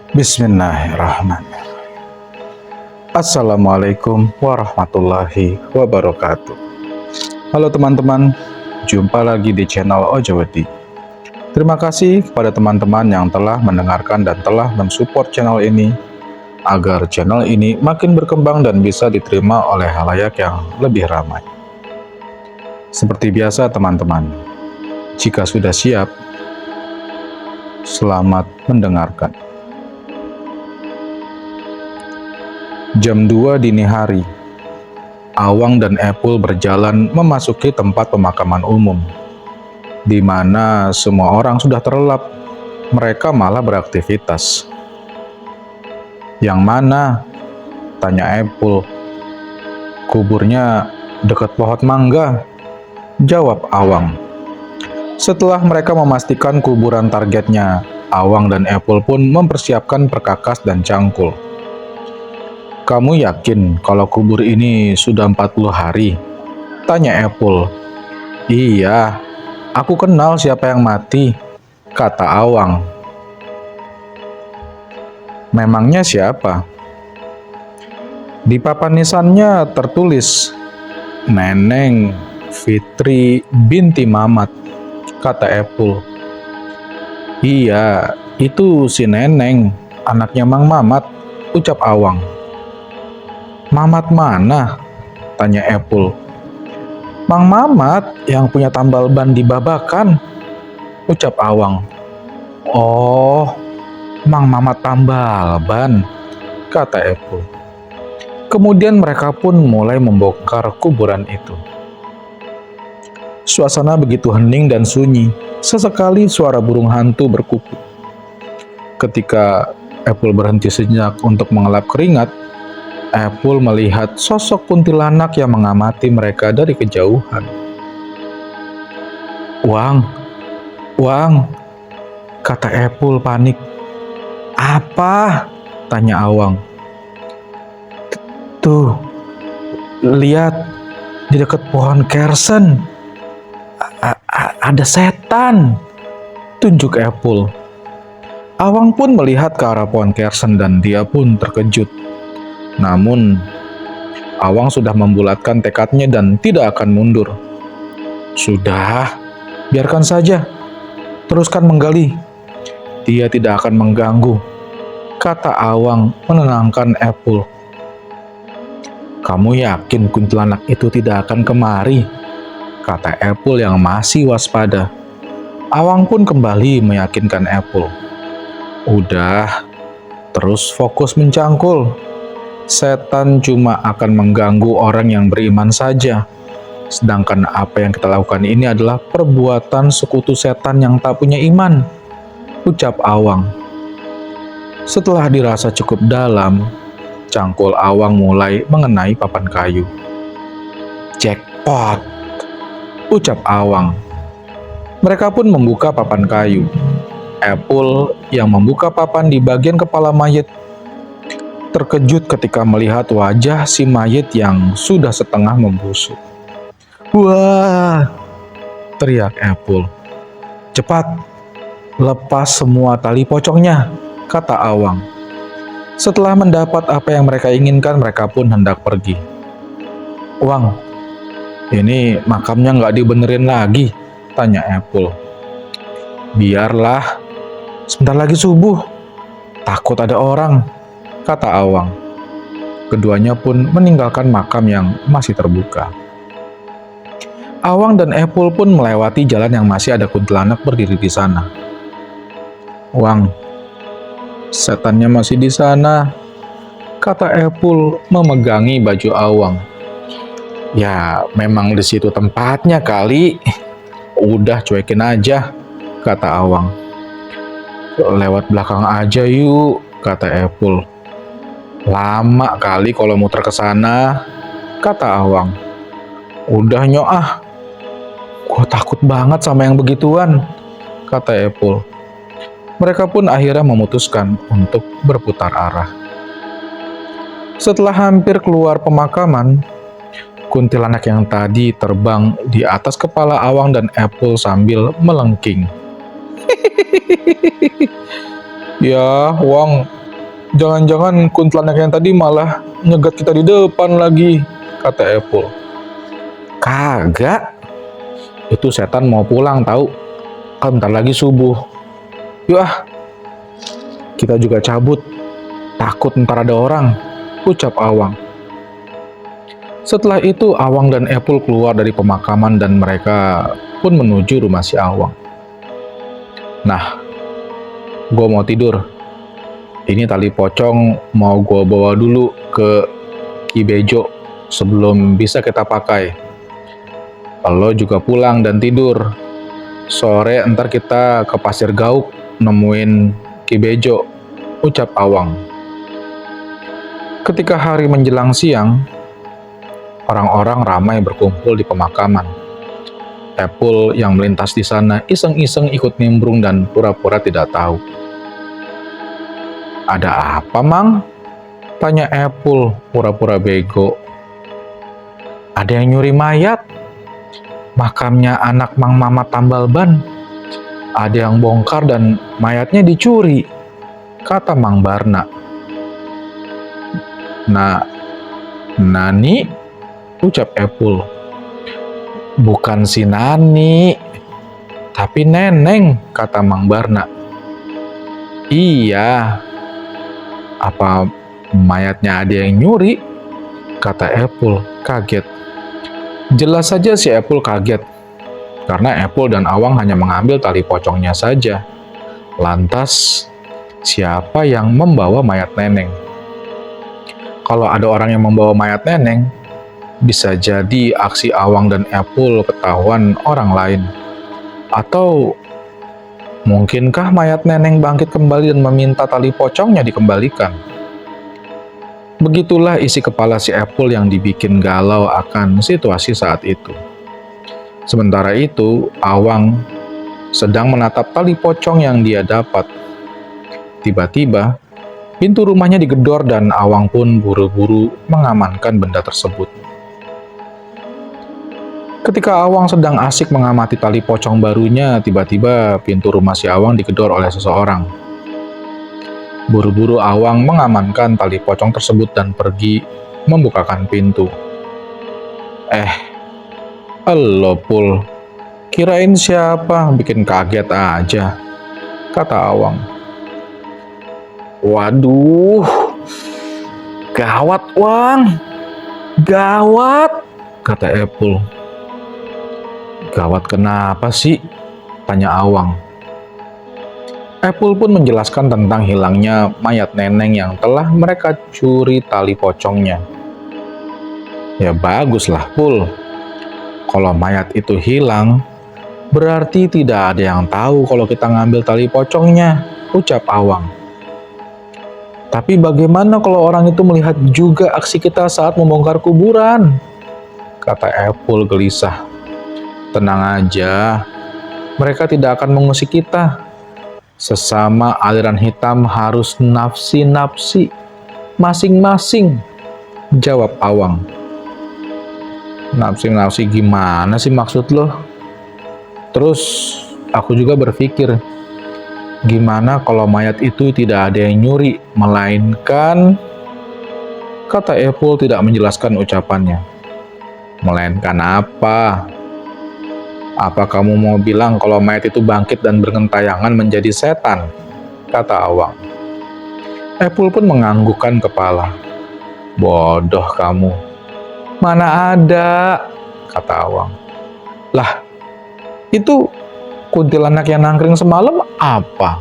Bismillahirrahmanirrahim. Assalamualaikum warahmatullahi wabarakatuh. Halo teman-teman, jumpa lagi di channel Ojawadi. Terima kasih kepada teman-teman yang telah mendengarkan dan telah mensupport channel ini, agar channel ini makin berkembang dan bisa diterima oleh halayak yang lebih ramai. Seperti biasa teman-teman, jika sudah siap, selamat mendengarkan. Jam 2 dini hari, Awang dan Epul berjalan memasuki tempat pemakaman umum, di mana semua orang sudah terlelap. Mereka malah beraktivitas. "Yang mana?" tanya Epul. "Kuburnya dekat pohon mangga," jawab Awang. Setelah mereka memastikan kuburan targetnya, Awang dan Epul pun mempersiapkan perkakas dan cangkul. "Kamu yakin kalau kubur ini sudah 40 hari?" tanya Epul. "Iya, aku kenal siapa yang mati," kata Awang. "Memangnya siapa?" "Di papan nisannya tertulis, Neneng Fitri binti Mamat," kata Epul. "Iya, itu si Neneng, anaknya Mang Mamat," ucap Awang. "Mamat mana?" tanya Epul. "Mang Mamat yang punya tambal ban di Babakan," ucap Awang. "Oh, Mang Mamat tambal ban," kata Epul. Kemudian mereka pun mulai membongkar kuburan itu. Suasana begitu hening dan sunyi, sesekali suara burung hantu berkukuk. Ketika Epul berhenti sejenak untuk mengelap keringat, Epul melihat sosok kuntilanak yang mengamati mereka dari kejauhan. "Wang, Wang," kata Epul panik. "Apa?" tanya Awang. "Tuh, lihat di dekat pohon kersen. Ada setan," tunjuk Epul. Awang pun melihat ke arah pohon kersen dan dia pun terkejut. Namun, Awang sudah membulatkan tekadnya dan tidak akan mundur. "Sudah, biarkan saja. Teruskan menggali. Dia tidak akan mengganggu," kata Awang menenangkan Epul. "Kamu yakin kuntilanak itu tidak akan kemari?" kata Epul yang masih waspada. Awang pun kembali meyakinkan Epul. "Udah, terus fokus mencangkul. Setan cuma akan mengganggu orang yang beriman saja. Sedangkan apa yang kita lakukan ini adalah perbuatan sekutu setan yang tak punya iman," ucap Awang. Setelah dirasa cukup dalam, cangkul Awang mulai mengenai papan kayu. "Jackpot," ucap Awang. Mereka pun membuka papan kayu. Epul yang membuka papan di bagian kepala mayat terkejut ketika melihat wajah si mayat yang sudah setengah membusuk. "Wah!" teriak Epul. "Cepat, lepas semua tali pocongnya," kata Awang. Setelah mendapat apa yang mereka inginkan, mereka pun hendak pergi. "Wang, ini makamnya nggak dibenerin lagi?" tanya Epul. "Biarlah, sebentar lagi subuh. Takut ada orang," kata Awang. Keduanya pun meninggalkan makam yang masih terbuka. Awang dan Epul pun melewati jalan yang masih ada kuntilanak berdiri di sana. "Wang, setannya masih di sana," kata Epul memegangi baju Awang. "Ya, memang di situ tempatnya kali. Udah cuekin aja," kata Awang. "Lewat belakang aja yuk," kata Epul. "Lama kali kalau muter ke sana," kata Awang. "Udah nyok ah, gua takut banget sama yang begituan," kata Epul. Mereka pun akhirnya memutuskan untuk berputar arah. Setelah hampir keluar pemakaman, kuntilanak yang tadi terbang di atas kepala Awang dan Epul sambil melengking. "Ya, Wang, Jangan-jangan kuntilanak yang tadi malah nyegat kita di depan lagi, kata Epul. Kagak, itu setan mau pulang tahu. Kan bentar lagi subuh. Yuk ah, kita juga cabut. Takut ntar ada orang, ucap Awang. Setelah itu Awang dan Epul keluar dari pemakaman dan mereka pun menuju rumah si Awang. Nah, gue mau tidur. Ini tali pocong mau gue bawa dulu ke Ki Bejo sebelum bisa kita pakai. Lo juga pulang dan tidur. Sore ntar kita ke Pasir Gauk nemuin Ki Bejo, ucap Awang. Ketika hari menjelang siang, orang-orang ramai berkumpul di pemakaman. Epul yang melintas di sana iseng-iseng ikut nimbrung dan pura-pura tidak tahu. Ada apa, Mang? Tanya Epul pura-pura bego. Ada yang nyuri mayat. Makamnya anak Mang Mamat Tambal Ban. Ada yang bongkar dan mayatnya dicuri, kata Mang Barna. Nani? Ucap Epul. Bukan si Nani, tapi Neneng, kata Mang Barna. Iya, apa mayatnya ada yang nyuri? Kata Epul kaget. Jelas saja si Epul kaget, karena Epul dan Awang hanya mengambil tali pocongnya saja. Lantas, siapa yang membawa mayat Neneng? Kalau ada orang yang membawa mayat Neneng, bisa jadi aksi Awang dan Epul ketahuan orang lain. Atau mungkinkah mayat Neneng bangkit kembali dan meminta tali pocongnya dikembalikan? Begitulah isi kepala si Epul yang dibikin galau akan situasi saat itu. Sementara itu, Awang sedang menatap tali pocong yang dia dapat. Tiba-tiba, pintu rumahnya digedor dan Awang pun buru-buru mengamankan benda tersebut. Ketika Awang sedang asik mengamati tali pocong barunya, tiba-tiba pintu rumah si Awang digedor oleh seseorang. Buru-buru Awang mengamankan tali pocong tersebut dan pergi membukakan pintu. Elo Pul, kirain siapa, bikin kaget aja, kata Awang. Waduh, gawat Wang, gawat, kata Epul. Gawat kenapa sih? Tanya Awang. Epul pun menjelaskan tentang hilangnya mayat Neneng yang telah mereka curi tali pocongnya. Ya baguslah Pul, kalau mayat itu hilang, berarti tidak ada yang tahu kalau kita ngambil tali pocongnya, ucap Awang. Tapi bagaimana kalau orang itu melihat juga aksi kita saat membongkar kuburan? Kata Epul gelisah. Tenang aja, mereka tidak akan mengusik kita. Sesama aliran hitam harus nafsi-nafsi masing-masing, jawab Awang. Nafsi-nafsi gimana sih maksud lo? Terus aku juga berpikir, gimana kalau mayat itu tidak ada yang nyuri, melainkan, kata Epul tidak menjelaskan ucapannya. Melainkan apa? Apa kamu mau bilang kalau mayat itu bangkit dan bergentayangan menjadi setan? Kata Awang. Epul pun menganggukkan kepala. Bodoh kamu. Mana ada, kata Awang. Lah, itu kuntilanak yang nangkring semalam apa?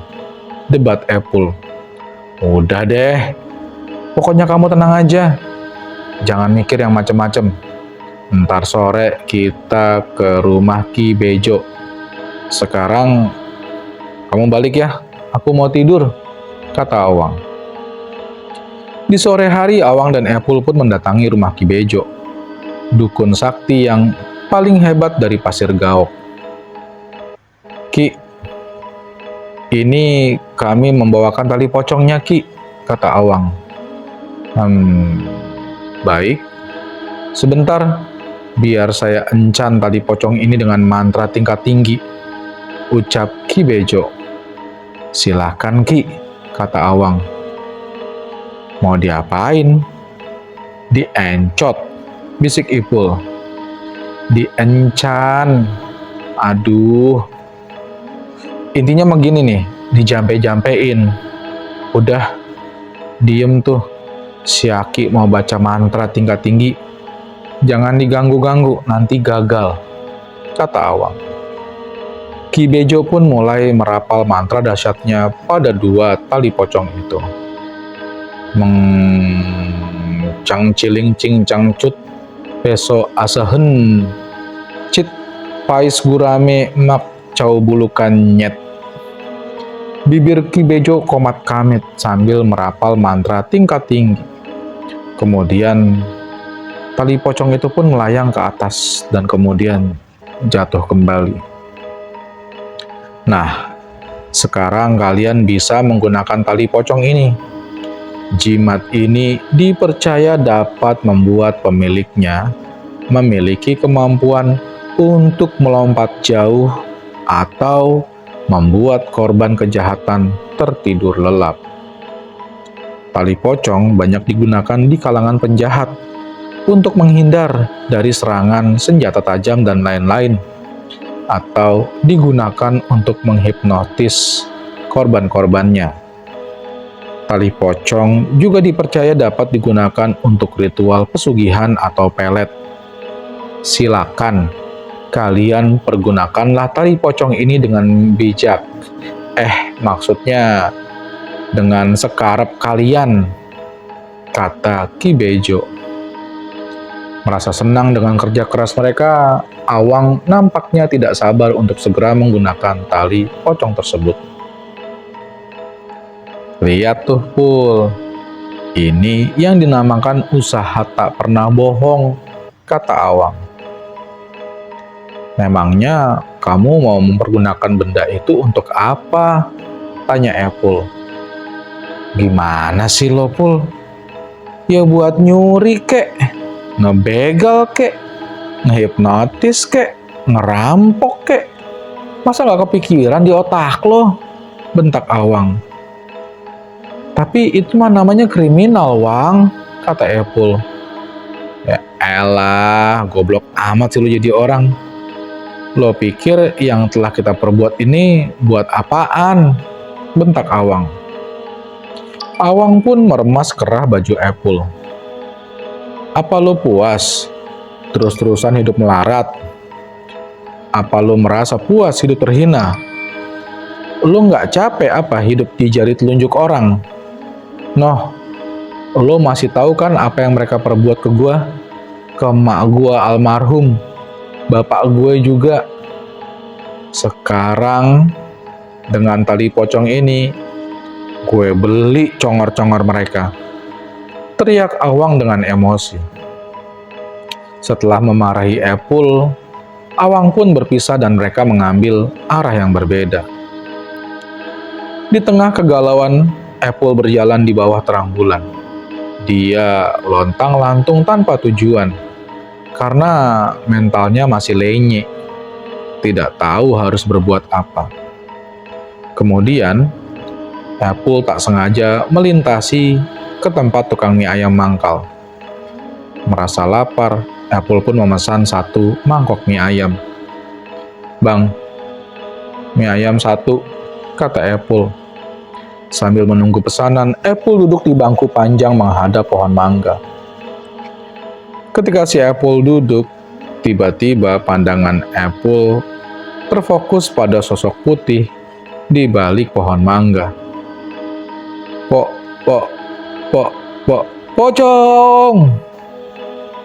Debat Epul. Udah deh, pokoknya kamu tenang aja. Jangan mikir yang macem-macem. Ntar sore kita ke rumah Ki Bejo. Sekarang kamu balik ya, aku mau tidur, kata Awang. Di sore hari Awang dan Epul pun mendatangi rumah Ki Bejo, dukun sakti yang paling hebat dari Pasir Gaok. Ki, ini kami membawakan tali pocongnya Ki, kata Awang. Baik, sebentar. Biar saya encan tali pocong ini dengan mantra tingkat tinggi, ucap Ki Bejo. Silahkan Ki, kata Awang. Mau diapain? Diencot, bisik Ipul. Diencan. Aduh. Intinya begini nih, dijampe-jampein. Udah, diem tuh. Si Aki mau baca mantra tingkat tinggi. Jangan diganggu-ganggu, nanti gagal, kata Awang. Ki Bejo pun mulai merapal mantra dahsyatnya pada dua tali pocong itu. Cang ciling cing cang cut peso asehen cit pais gurame mak cau bulukan nyet. Bibir Ki Bejo komat kamit sambil merapal mantra tingkat tinggi. Kemudian tali pocong itu pun melayang ke atas dan kemudian jatuh kembali. Nah, sekarang kalian bisa menggunakan tali pocong ini. Jimat ini dipercaya dapat membuat pemiliknya memiliki kemampuan untuk melompat jauh atau membuat korban kejahatan tertidur lelap. Tali pocong banyak digunakan di kalangan penjahat untuk menghindar dari serangan senjata tajam dan lain-lain, atau digunakan untuk menghipnotis korban-korbannya. Tali pocong juga dipercaya dapat digunakan untuk ritual pesugihan atau pelet. Silakan, kalian pergunakanlah tali pocong ini dengan bijak. Maksudnya dengan sekarep kalian, kata Ki Bejo. Merasa senang dengan kerja keras mereka, Awang nampaknya tidak sabar untuk segera menggunakan tali pocong tersebut. Lihat tuh Pul, ini yang dinamakan usaha tak pernah bohong, kata Awang. Memangnya kamu mau mempergunakan benda itu untuk apa? Tanya Epul. Gimana sih lo Pul? Ya buat nyuri kek, ngebegal kek, ngehipnotis kek, ngerampok kek. Masa gak kepikiran di otak lo? Bentak Awang. Tapi itu mah namanya kriminal, Wang, kata Epul. Ya elah, goblok amat sih lo jadi orang. Lo pikir yang telah kita perbuat ini buat apaan? Bentak Awang. Awang pun meremas kerah baju Epul. Apa lo puas terus-terusan hidup melarat? Apa lo merasa puas hidup terhina? Lo nggak capek apa hidup di jari telunjuk orang? Noh, lo masih tahu kan apa yang mereka perbuat ke gua? Ke emak gua almarhum, bapak gue juga. Sekarang, dengan tali pocong ini, gue beli congor-congor mereka. Teriak Awang dengan emosi. Setelah memarahi Epul, Awang pun berpisah dan mereka mengambil arah yang berbeda. Di tengah kegalauan, Epul berjalan di bawah terang bulan. Dia lontang-lantung tanpa tujuan, karena mentalnya masih lenyek, tidak tahu harus berbuat apa. Kemudian, Epul tak sengaja melintasi ke tempat tukang mie ayam mangkal. Merasa lapar, Epul pun memesan 1 mangkok mie ayam. Bang, mie ayam 1, kata Epul. Sambil menunggu pesanan, Epul duduk di bangku panjang menghadap pohon mangga. Ketika si Epul duduk, tiba-tiba pandangan Epul terfokus pada sosok putih di balik pohon mangga. Pocong!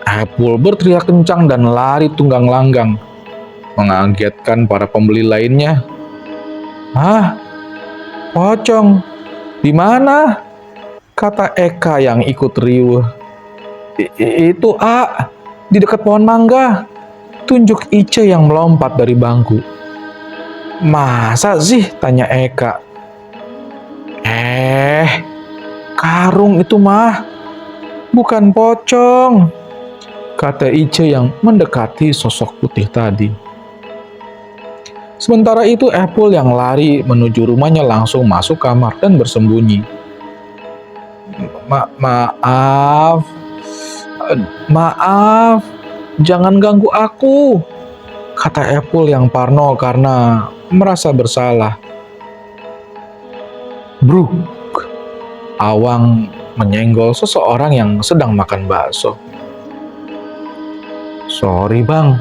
Epul berteriak kencang dan lari tunggang langgang, mengagetkan para pembeli lainnya. Hah? Pocong? Di mana? Kata Eka yang ikut riuh. Itu di dekat pohon mangga. Tunjuk Ice yang melompat dari bangku. Masa sih? Tanya Eka. Karung itu mah. Bukan pocong, kata Ice yang mendekati sosok putih tadi. Sementara itu Epul yang lari menuju rumahnya langsung masuk kamar dan bersembunyi. Maaf, maaf, jangan ganggu aku, kata Epul yang parno karena merasa bersalah. Bruk, Awang menyenggol seseorang yang sedang makan bakso. Sorry bang,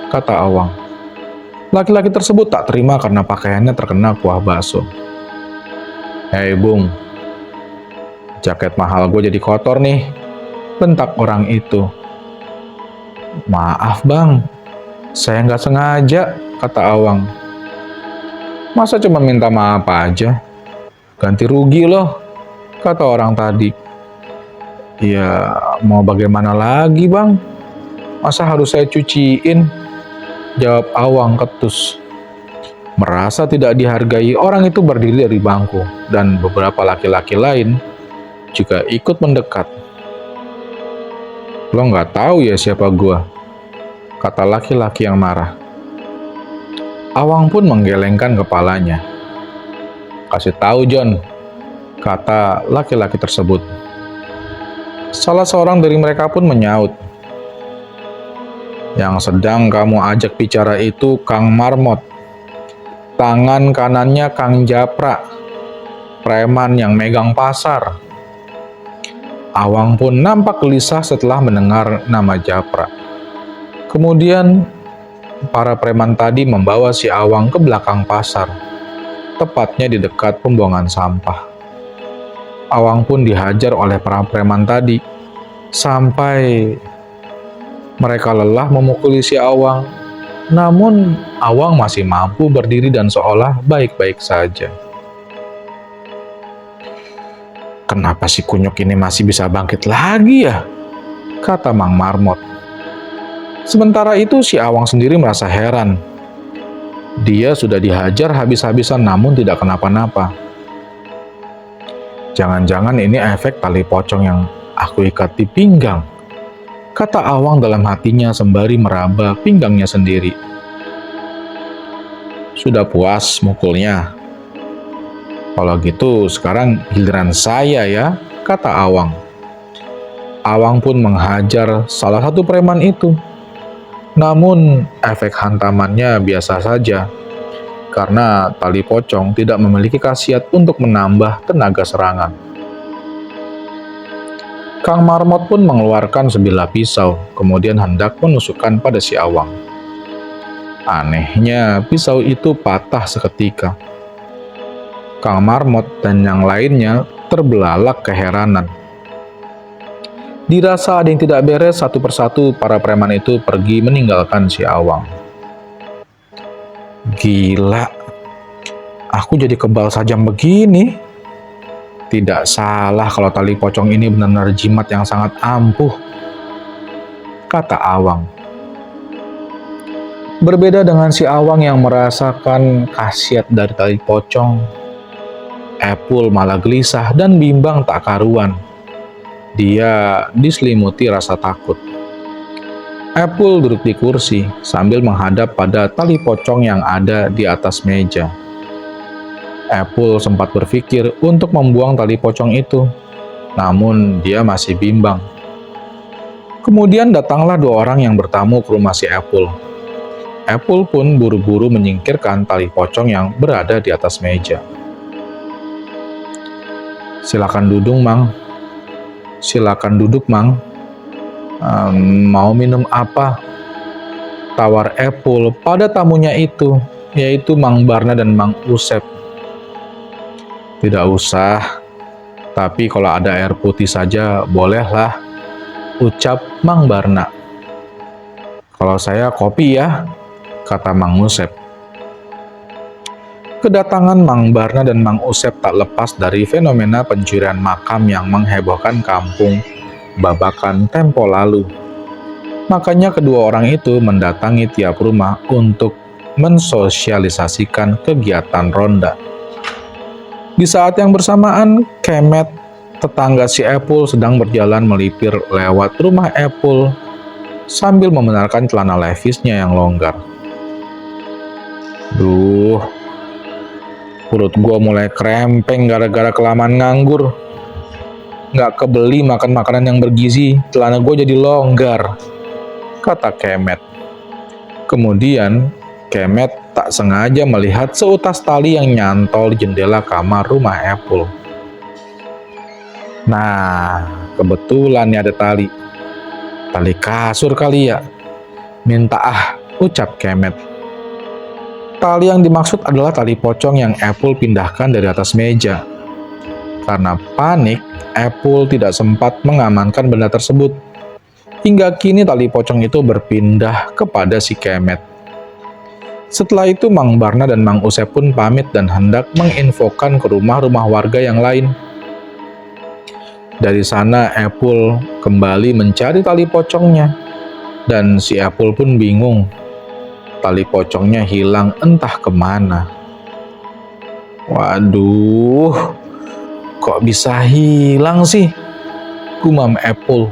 kata Awang. Laki-laki tersebut tak terima karena pakaiannya terkena kuah bakso. Hei Bung, jaket mahal gue jadi kotor nih, bentak orang itu. Maaf bang, saya nggak sengaja, kata Awang. Masa cuma minta maaf aja? Ganti rugi loh, kata orang tadi. Ya mau bagaimana lagi bang? Masa harus saya cuciin? Jawab Awang ketus. Merasa tidak dihargai, orang itu berdiri dari bangku dan beberapa laki-laki lain juga ikut mendekat. Lo nggak tahu ya siapa gua? Kata laki-laki yang marah. Awang pun menggelengkan kepalanya. Kasih tahu John, kata laki-laki tersebut. Salah seorang dari mereka pun menyaut. Yang sedang kamu ajak bicara itu Kang Marmot. Tangan kanannya Kang Japra, preman yang megang pasar. Awang pun nampak gelisah setelah mendengar nama Japra. Kemudian para preman tadi membawa si Awang ke belakang pasar, tepatnya di dekat pembuangan sampah. Awang pun dihajar oleh para preman tadi, sampai mereka lelah memukuli si Awang. Namun Awang masih mampu berdiri dan seolah baik-baik saja. Kenapa si kunyuk ini masih bisa bangkit lagi ya? Kata Mang Marmot. Sementara itu si Awang sendiri merasa heran. Dia sudah dihajar habis-habisan namun tidak kenapa-napa. Jangan-jangan ini efek tali pocong yang aku ikat di pinggang, kata Awang dalam hatinya sembari meraba pinggangnya sendiri. Sudah puas mukulnya? Kalau gitu sekarang giliran saya ya, kata Awang. Awang pun menghajar salah satu preman itu. Namun efek hantamannya biasa saja, karena tali pocong tidak memiliki khasiat untuk menambah tenaga serangan. Kang Marmot pun mengeluarkan sebilah pisau, kemudian hendak menusukkan pada si Awang. Anehnya, pisau itu patah seketika. Kang Marmot dan yang lainnya terbelalak keheranan. Dirasa ada yang tidak beres, satu persatu para preman itu pergi meninggalkan si Awang. Gila, aku jadi kebal sajam begini. Tidak salah kalau tali pocong ini benar-benar jimat yang sangat ampuh, kata Awang. Berbeda dengan si Awang yang merasakan khasiat dari tali pocong, Epul malah gelisah dan bimbang tak karuan. Dia diselimuti rasa takut. Epul duduk di kursi sambil menghadap pada tali pocong yang ada di atas meja. Epul sempat berpikir untuk membuang tali pocong itu, namun dia masih bimbang. Kemudian datanglah dua orang yang bertamu ke rumah si Epul. Epul pun buru-buru menyingkirkan tali pocong yang berada di atas meja. Silakan duduk, Mang. Silakan duduk, Mang. Mau minum apa? Tawar Epul pada tamunya itu, yaitu Mang Barna dan Mang Usep. Tidak usah, tapi kalau ada air putih saja bolehlah, ucap Mang Barna. Kalau saya kopi ya, kata Mang Usep. Kedatangan Mang Barna dan Mang Usep tak lepas dari fenomena pencurian makam yang menghebohkan kampung Babakan tempo lalu. Makanya kedua orang itu mendatangi tiap rumah untuk mensosialisasikan kegiatan ronda. Di saat yang bersamaan, Kemet, tetangga si Epul, sedang berjalan melipir lewat rumah Epul sambil membenarkan celana levisnya yang longgar. Duh, perut gua mulai krempeng gara-gara kelamaan nganggur. nggak kebeli makan makanan yang bergizi, celana gue jadi longgar, kata Kemet. Kemudian, Kemet tak sengaja melihat seutas tali yang nyantol di jendela kamar rumah Apple. Nah, kebetulan nih ada tali. Tali kasur kali ya? Minta ucap Kemet. Tali yang dimaksud adalah tali pocong yang Apple pindahkan dari atas meja. Karena panik, Apple tidak sempat mengamankan benda tersebut. Hingga kini tali pocong itu berpindah kepada si Kemet. Setelah itu Mang Barna dan Mang Usep pun pamit dan hendak menginfokan ke rumah-rumah warga yang lain. Dari sana Apple kembali mencari tali pocongnya. Dan si Apple pun bingung. Tali pocongnya hilang entah kemana. Waduh, kok bisa hilang sih? Gumam Apple.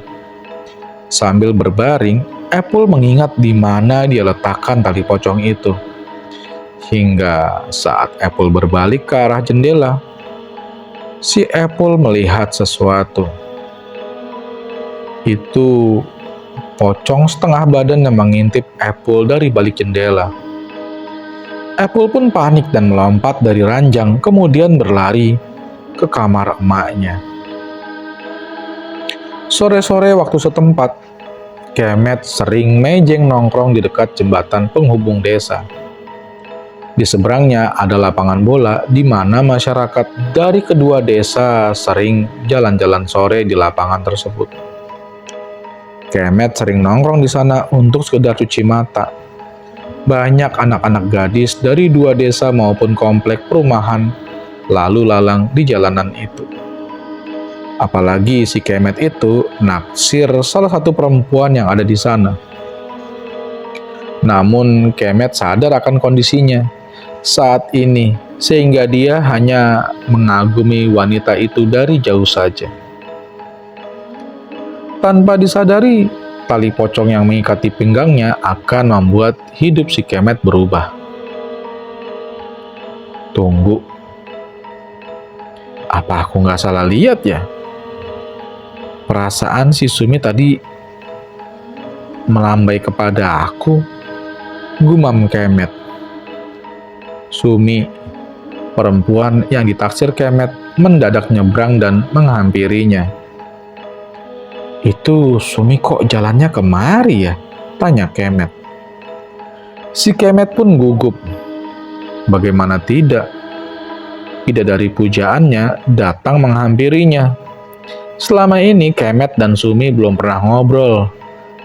Sambil berbaring, Apple mengingat di mana dia letakkan tali pocong itu. Hingga saat Apple berbalik ke arah jendela, si Apple melihat sesuatu. Itu pocong setengah badan yang mengintip Apple dari balik jendela. Apple pun panik dan melompat dari ranjang, kemudian berlari ke kamar emaknya. Sore-sore waktu setempat, Kemet sering mejeng nongkrong di dekat jembatan penghubung desa. Di seberangnya ada lapangan bola di mana masyarakat dari kedua desa sering jalan-jalan sore di lapangan tersebut. Kemet sering nongkrong di sana untuk sekedar cuci mata. Banyak anak-anak gadis dari dua desa maupun komplek perumahan lalu lalang di jalanan itu. Apalagi si Kemet itu naksir salah satu perempuan yang ada di sana. Namun Kemet sadar akan kondisinya saat ini, sehingga dia hanya mengagumi wanita itu dari jauh saja. Tanpa disadari, tali pocong yang mengikati pinggangnya akan membuat hidup si Kemet berubah. Tunggu, apa aku nggak salah lihat ya? Perasaan si Sumi tadi melambai kepada aku, gumam Kemet. Sumi, perempuan yang ditaksir Kemet, mendadak nyebrang dan menghampirinya. Itu Sumi kok jalannya kemari ya? Tanya Kemet. Si Kemet pun gugup. Bagaimana tidak? Bidadari pujaannya datang menghampirinya. Selama ini Kemet dan Sumi belum pernah ngobrol.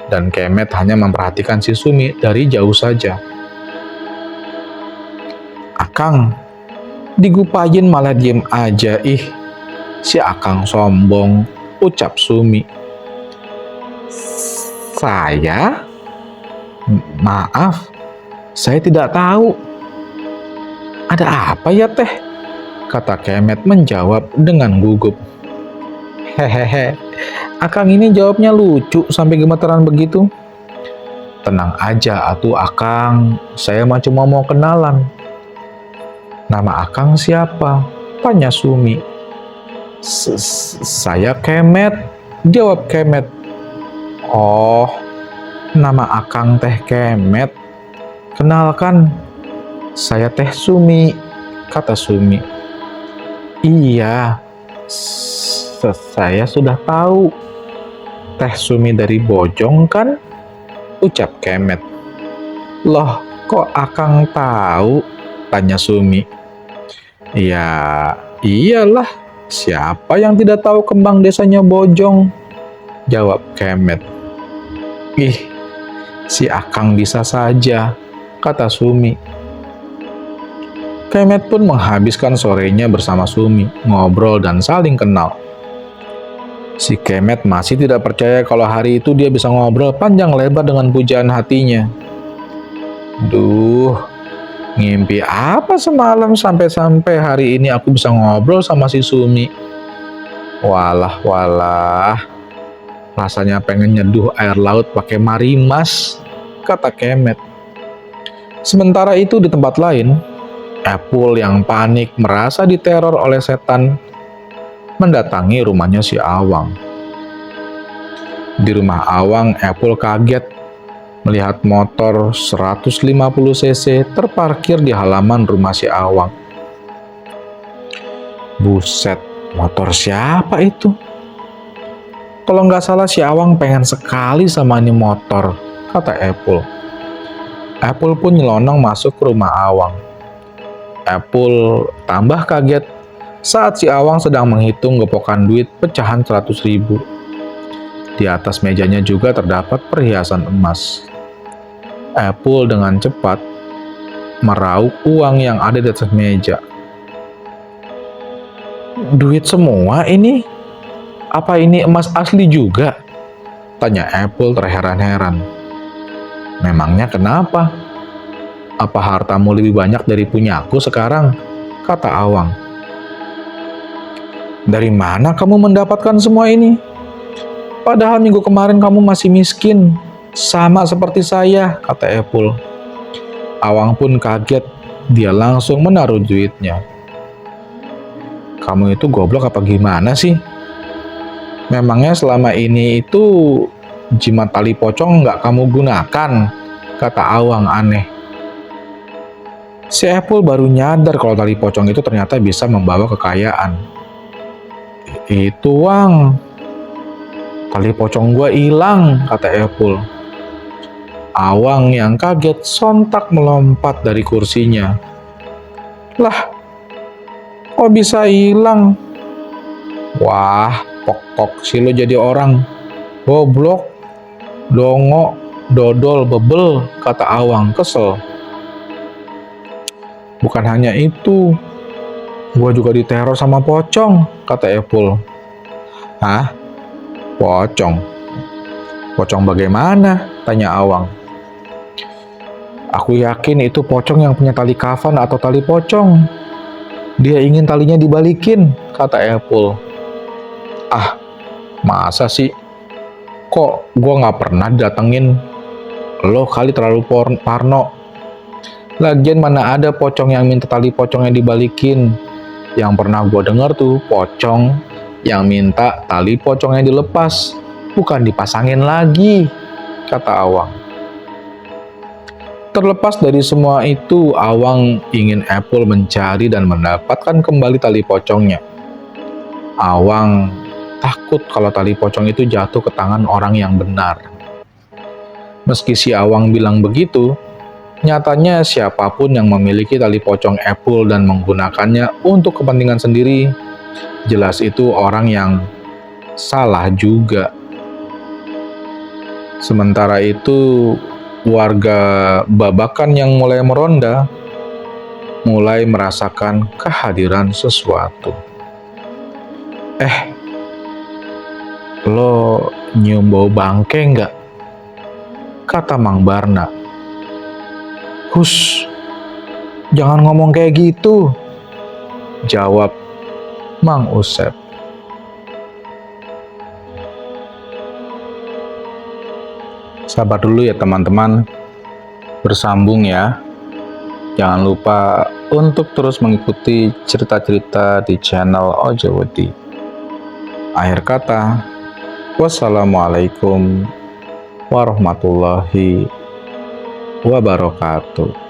Dan Kemet hanya memperhatikan si Sumi dari jauh saja. Akang, digupain malah diem aja si Akang sombong, ucap Sumi. Saya? Maaf, saya tidak tahu. Ada apa ya teh? Kata Kemet menjawab dengan gugup. Hehehe, Akang ini jawabnya lucu sampai gemetaran begitu. Tenang aja atuh Akang, saya mah cuma mau kenalan. Nama Akang siapa? Tanya Sumi. Saya Kemet, jawab Kemet. Oh, nama Akang teh Kemet. Kenalkan, saya teh Sumi, kata Sumi. Iya, saya sudah tahu. Teh Sumi dari Bojong kan? Ucap Kemet. Loh, kok Akang tahu? Tanya Sumi. Ya, iyalah. Siapa yang tidak tahu kembang desanya Bojong? Jawab Kemet. Ih, si Akang bisa saja, kata Sumi. Kemet pun menghabiskan sorenya bersama Sumi, ngobrol dan saling kenal. Si Kemet masih tidak percaya kalau hari itu dia bisa ngobrol panjang lebar dengan pujaan hatinya. Duh, ngimpi apa semalam sampai hari ini aku bisa ngobrol sama si Sumi. Walah, rasanya pengen nyeduh air laut pakai marimas, kata Kemet. Sementara itu di tempat lain, Apple yang panik merasa diteror oleh setan mendatangi rumahnya si Awang. Di rumah Awang, Epul kaget melihat motor 150 cc terparkir di halaman rumah si Awang. Buset, motor siapa itu? Kalau nggak salah si Awang pengen sekali sama ini motor, kata Epul. Epul pun nyelonong masuk ke rumah Awang. Epul tambah kaget saat si Awang sedang menghitung gepokan duit pecahan 100.000. Di atas mejanya juga terdapat perhiasan emas. Epul dengan cepat meraup uang yang ada di atas meja. Duit semua ini? Apa ini emas asli juga? Tanya Epul terheran-heran. Memangnya kenapa? Apa hartamu lebih banyak dari punyaku sekarang? Kata Awang. Dari mana kamu mendapatkan semua ini? Padahal minggu kemarin kamu masih miskin, sama seperti saya, kata Epul. Awang pun kaget, dia langsung menaruh duitnya. Kamu itu goblok apa gimana sih? Memangnya selama ini itu jimat tali pocong nggak kamu gunakan? Kata Awang aneh. Si Epul baru nyadar kalau tali pocong itu ternyata bisa membawa kekayaan. Itu Wang, tali pocong gua hilang, kata Epul. Awang yang kaget sontak melompat dari kursinya. Lah, kok bisa hilang? Wah, pok-pok sih lo jadi orang. Goblok, dongo, dodol, bebel, kata Awang kesel. Bukan hanya itu, gua juga diteror sama pocong, kata Epul. Hah? Pocong? Pocong bagaimana? Tanya Awang. Aku yakin itu pocong yang punya tali kafan atau tali pocong. Dia ingin talinya dibalikin, kata Epul. Ah, masa sih? Kok gue gak pernah datengin? Lo kali terlalu parno. Lagian mana ada pocong yang minta tali pocongnya dibalikin. Yang pernah gue dengar tuh pocong yang minta tali pocongnya dilepas, bukan dipasangin lagi, kata Awang. Terlepas dari semua itu, Awang ingin Epul mencari dan mendapatkan kembali tali pocongnya. Awang takut kalau tali pocong itu jatuh ke tangan orang yang benar. Meski si Awang bilang begitu, nyatanya siapapun yang memiliki tali pocong Epul dan menggunakannya untuk kepentingan sendiri, jelas itu orang yang salah juga. Sementara itu, warga Babakan yang mulai meronda mulai merasakan kehadiran sesuatu. Lo nyium bau bangke nggak? Kata Mang Barna. Hus, jangan ngomong kayak gitu, jawab Mang Usep. Sabar dulu ya teman-teman, bersambung ya. Jangan lupa untuk terus mengikuti cerita-cerita di channel Ojowedi. Akhir kata, wassalamualaikum warahmatullahi wabarakatuh.